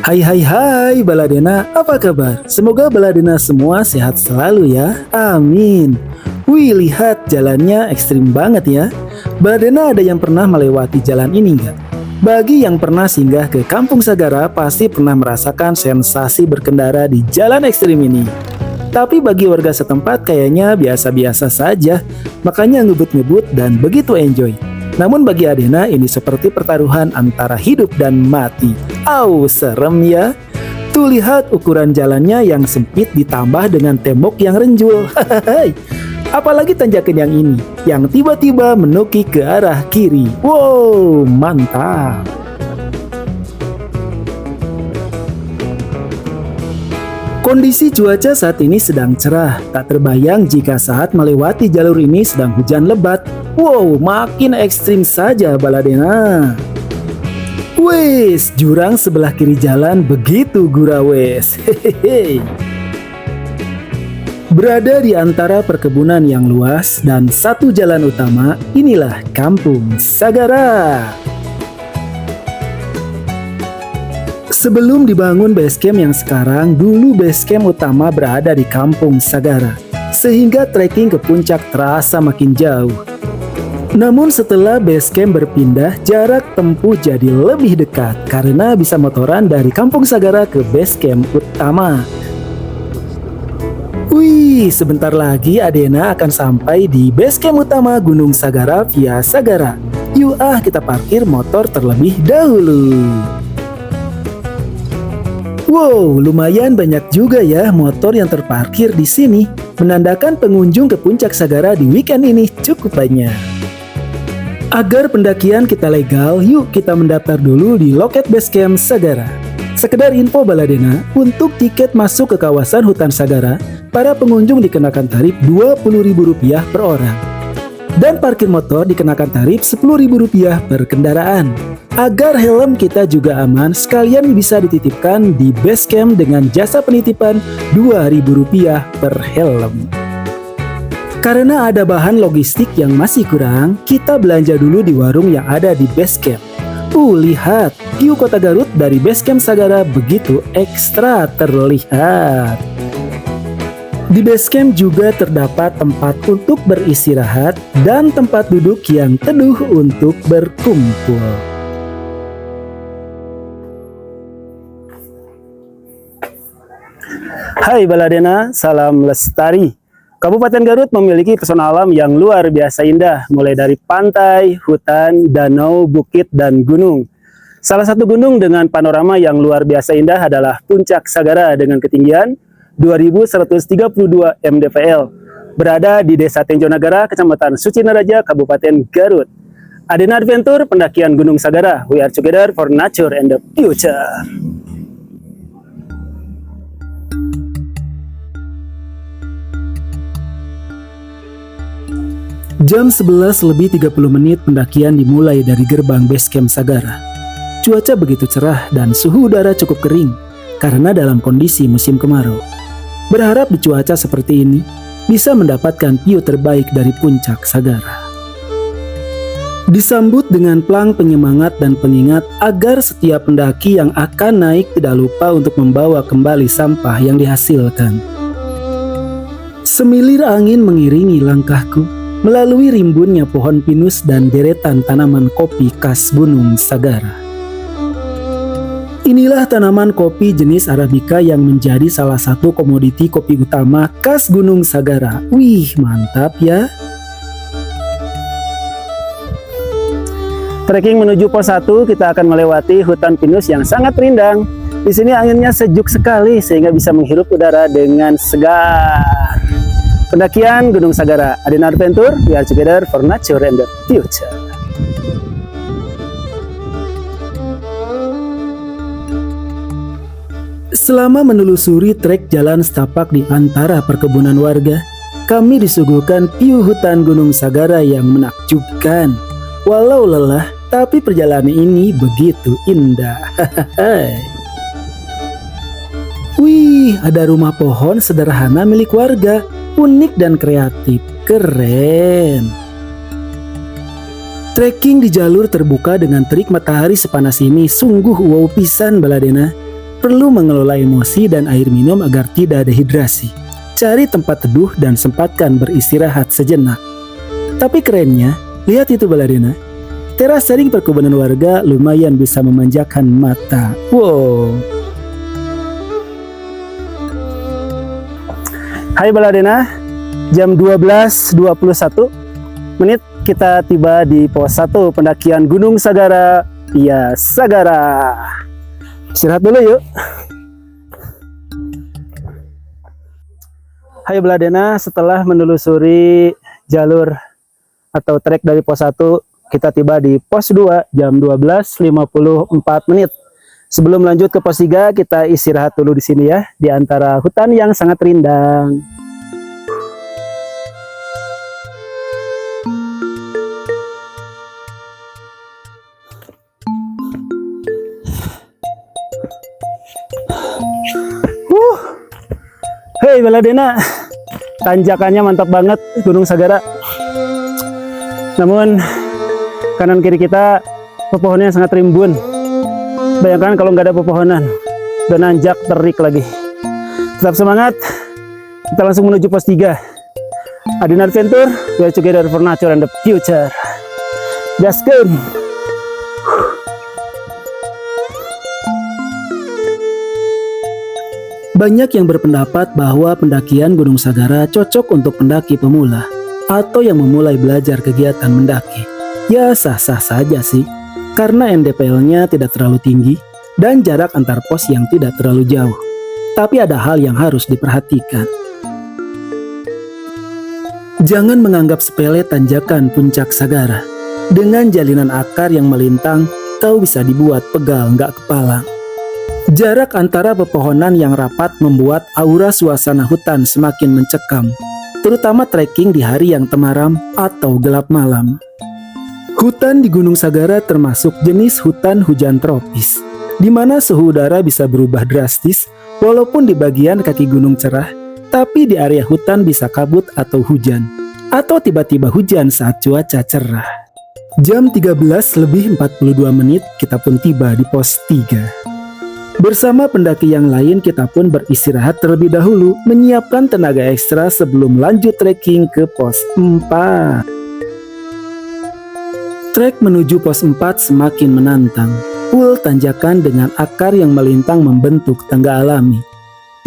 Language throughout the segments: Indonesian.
Hai hai hai Baladena, apa kabar? Semoga Baladena semua sehat selalu ya, amin. Wih, lihat jalannya ekstrim banget ya. Baladena ada yang pernah melewati jalan ini nggak? Bagi yang pernah singgah ke Kampung Sagara pasti pernah merasakan sensasi berkendara di jalan ekstrim ini. Tapi bagi warga setempat kayaknya biasa-biasa saja, makanya ngebut-ngebut dan begitu enjoy. Namun bagi Adena ini seperti pertaruhan antara hidup dan mati. Au, serem ya. Tuh lihat ukuran jalannya yang sempit ditambah dengan tembok yang renjul. Apalagi tanjakan yang ini, yang tiba-tiba menukik ke arah kiri. Wow, mantap. Kondisi cuaca saat ini sedang cerah. Tak terbayang jika saat melewati jalur ini sedang hujan lebat. Wow, makin ekstrim saja Baladena. Wes, jurang sebelah kiri jalan begitu gurawes. Hehehe. Berada di antara perkebunan yang luas dan satu jalan utama, inilah Kampung Sagara. Sebelum dibangun basecamp yang sekarang, dulu basecamp utama berada di Kampung Sagara, sehingga trekking ke puncak terasa makin jauh. Namun setelah basecamp berpindah, jarak tempuh jadi lebih dekat karena bisa motoran dari Kampung Sagara ke basecamp utama. Wih, sebentar lagi Adena akan sampai di basecamp utama Gunung Sagara via Sagara. Yuk kita parkir motor terlebih dahulu. Wow, lumayan banyak juga ya motor yang terparkir di sini, menandakan pengunjung ke puncak Sagara di weekend ini cukup banyak. Agar pendakian kita legal, yuk kita mendaftar dulu di loket basecamp Sagara. Sekedar info Baladena, untuk tiket masuk ke kawasan hutan Sagara, para pengunjung dikenakan tarif Rp20.000 per orang. Dan parkir motor dikenakan tarif Rp10.000 per kendaraan. Agar helm kita juga aman, sekalian bisa dititipkan di basecamp dengan jasa penitipan Rp2.000 per helm. Karena ada bahan logistik yang masih kurang, kita belanja dulu di warung yang ada di basecamp. Lihat, view kota Garut dari basecamp Sagara begitu ekstra terlihat. Di basecamp juga terdapat tempat untuk beristirahat dan tempat duduk yang teduh untuk berkumpul. Hai Baladena, salam lestari. Kabupaten Garut memiliki pesona alam yang luar biasa indah, mulai dari pantai, hutan, danau, bukit, dan gunung. Salah satu gunung dengan panorama yang luar biasa indah adalah Puncak Sagara dengan ketinggian 2132 mdpl, berada di Desa Tenjonagara, Kecamatan Sucinaraja, Kabupaten Garut. Adena Adventure, pendakian Gunung Sagara. We are together for nature and the future. Jam 11:30 pendakian dimulai dari gerbang basecamp Sagara. Cuaca begitu cerah dan suhu udara cukup kering karena dalam kondisi musim kemarau. Berharap di cuaca seperti ini bisa mendapatkan view terbaik dari puncak Sagara. Disambut dengan plang penyemangat dan pengingat agar setiap pendaki yang akan naik tidak lupa untuk membawa kembali sampah yang dihasilkan. Semilir angin mengiringi langkahku melalui rimbunnya pohon pinus dan deretan tanaman kopi khas Gunung Sagara. Inilah tanaman kopi jenis Arabica yang menjadi salah satu komoditi kopi utama khas Gunung Sagara. Wih, mantap ya. Trekking menuju pos 1, kita akan melewati hutan pinus yang sangat rindang. Di sini anginnya sejuk sekali sehingga bisa menghirup udara dengan segar. Pendakian Gunung Sagara, Adena Adventure, we are together for nature and the future. Selama menelusuri trek jalan setapak di antara perkebunan warga, kami disuguhkan view hutan Gunung Sagara yang menakjubkan. Walau lelah, tapi perjalanan ini begitu indah. Wih, ada rumah pohon sederhana milik warga. Unik dan kreatif, keren. Trekking di jalur terbuka dengan terik matahari sepanas ini sungguh wow pisan Baladena. Perlu mengelola emosi dan air minum agar tidak dehidrasi. Cari tempat teduh dan sempatkan beristirahat sejenak. Tapi kerennya, lihat itu Baladena. Teras saring perkebunan warga lumayan bisa memanjakan mata. Wow. Hai Baladena, jam 12.21 menit kita tiba di pos 1 pendakian Gunung Sagara. Ya, Sagara. Istirahat dulu yuk. Hai Baladena, setelah menelusuri jalur atau trek dari pos 1, kita tiba di pos 2 jam 12.54 menit. Sebelum lanjut ke pos 3, kita istirahat dulu di sini ya, di antara hutan yang sangat rindang. Hei Baladena, tanjakannya mantap banget Gunung Sagara. Namun kanan kiri kita pepohonannya sangat rimbun. Bayangkan kalau nggak ada pepohonan, dan nanjak terik lagi. Tetap semangat, kita langsung menuju pos 3. Adin Adventure, we are together for nature and the future. Just go. Banyak yang berpendapat bahwa pendakian Gunung Sagara cocok untuk pendaki pemula atau yang memulai belajar kegiatan mendaki. Ya sah-sah saja sih, karena NDPL-nya tidak terlalu tinggi dan jarak antar pos yang tidak terlalu jauh. Tapi ada hal yang harus diperhatikan. Jangan menganggap sepele tanjakan puncak Sagara. Dengan jalinan akar yang melintang, kau bisa dibuat pegal nggak kepalang. Jarak antara pepohonan yang rapat membuat aura suasana hutan semakin mencekam, terutama trekking di hari yang temaram atau gelap malam. Hutan di Gunung Sagara termasuk jenis hutan hujan tropis, di mana suhu udara bisa berubah drastis walaupun di bagian kaki gunung cerah, tapi di area hutan bisa kabut atau hujan, atau tiba-tiba hujan saat cuaca cerah. Jam 13.42 menit kita pun tiba di pos 3. Bersama pendaki yang lain kita pun beristirahat terlebih dahulu, menyiapkan tenaga ekstra sebelum lanjut trekking ke pos 4. Trek menuju pos 4 semakin menantang. Full tanjakan dengan akar yang melintang membentuk tangga alami.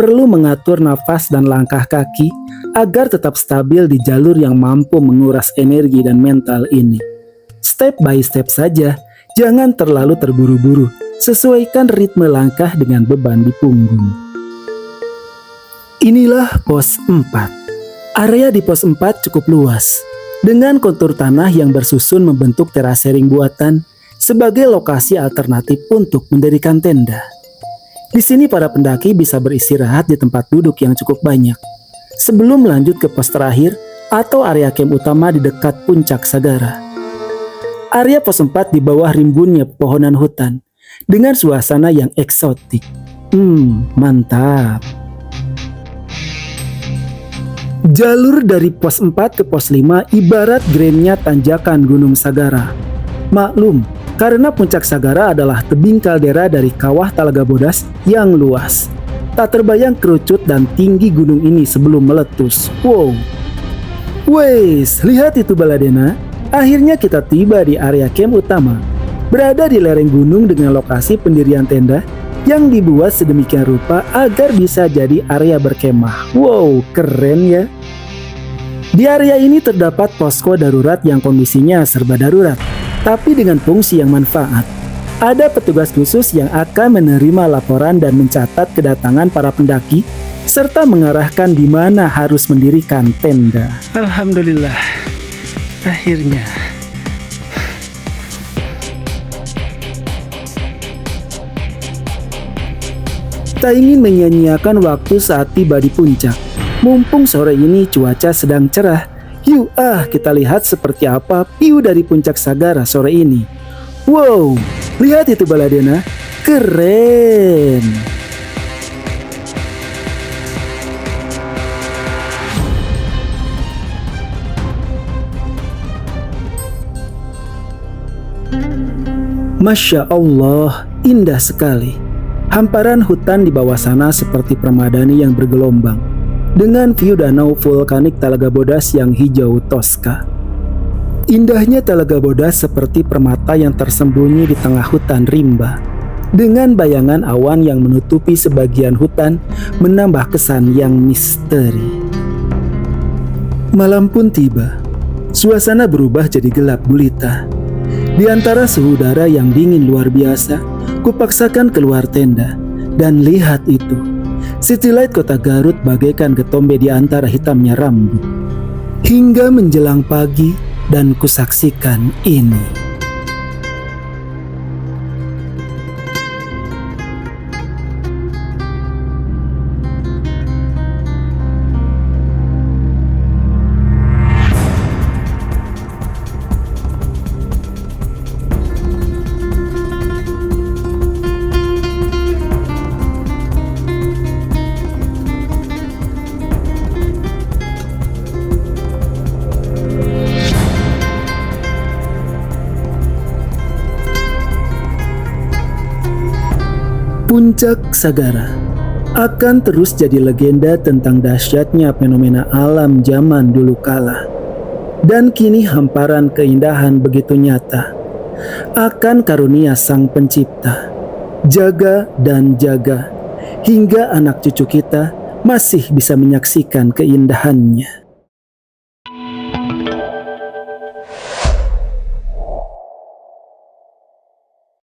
Perlu mengatur nafas dan langkah kaki agar tetap stabil di jalur yang mampu menguras energi dan mental ini. Step by step saja, jangan terlalu terburu-buru. Sesuaikan ritme langkah dengan beban di punggung. Inilah pos 4. Area di pos 4 cukup luas, dengan kontur tanah yang bersusun membentuk terasering buatan sebagai lokasi alternatif untuk mendirikan tenda. Di sini para pendaki bisa beristirahat di tempat duduk yang cukup banyak, sebelum lanjut ke pos terakhir atau area camp utama di dekat puncak Sagara. Area pos 4 di bawah rimbunnya pepohonan hutan, dengan suasana yang eksotik. Mantap. Jalur dari pos 4 ke pos 5 ibarat grandnya tanjakan Gunung Sagara. Maklum, karena puncak Sagara adalah tebing kaldera dari kawah Talaga Bodas yang luas. Tak terbayang kerucut dan tinggi gunung ini sebelum meletus. Wow. Wes, lihat itu Baladena. Akhirnya kita tiba di area camp utama. Berada di lereng gunung dengan lokasi pendirian tenda yang dibuat sedemikian rupa agar bisa jadi area berkemah. Wow, keren ya. Di area ini terdapat posko darurat yang kondisinya serba darurat, tapi dengan fungsi yang manfaat. Ada petugas khusus yang akan menerima laporan dan mencatat kedatangan para pendaki, serta mengarahkan di mana harus mendirikan tenda. Alhamdulillah, akhirnya. Tak ingin menyia-nyiakan waktu saat tiba di puncak. Mumpung sore ini cuaca sedang cerah, yuk kita lihat seperti apa view dari puncak Sagara sore ini. Wow, lihat itu Baladena, keren. Masya Allah, indah sekali. Hamparan hutan di bawah sana seperti permadani yang bergelombang, dengan view danau vulkanik Talaga Bodas yang hijau toska. Indahnya Talaga Bodas seperti permata yang tersembunyi di tengah hutan rimba, dengan bayangan awan yang menutupi sebagian hutan menambah kesan yang misteri. Malam pun tiba, suasana berubah jadi gelap gulita. Di antara suhu udara yang dingin luar biasa, kupaksakan keluar tenda, dan lihat itu, City Light Kota Garut bagaikan getombe di antara hitamnya rambut. Hingga menjelang pagi, dan kusaksikan ini. Puncak Sagara akan terus jadi legenda tentang dahsyatnya fenomena alam zaman dulu kala. Dan kini hamparan keindahan begitu nyata akan karunia Sang Pencipta. Jaga dan jaga hingga anak cucu kita masih bisa menyaksikan keindahannya.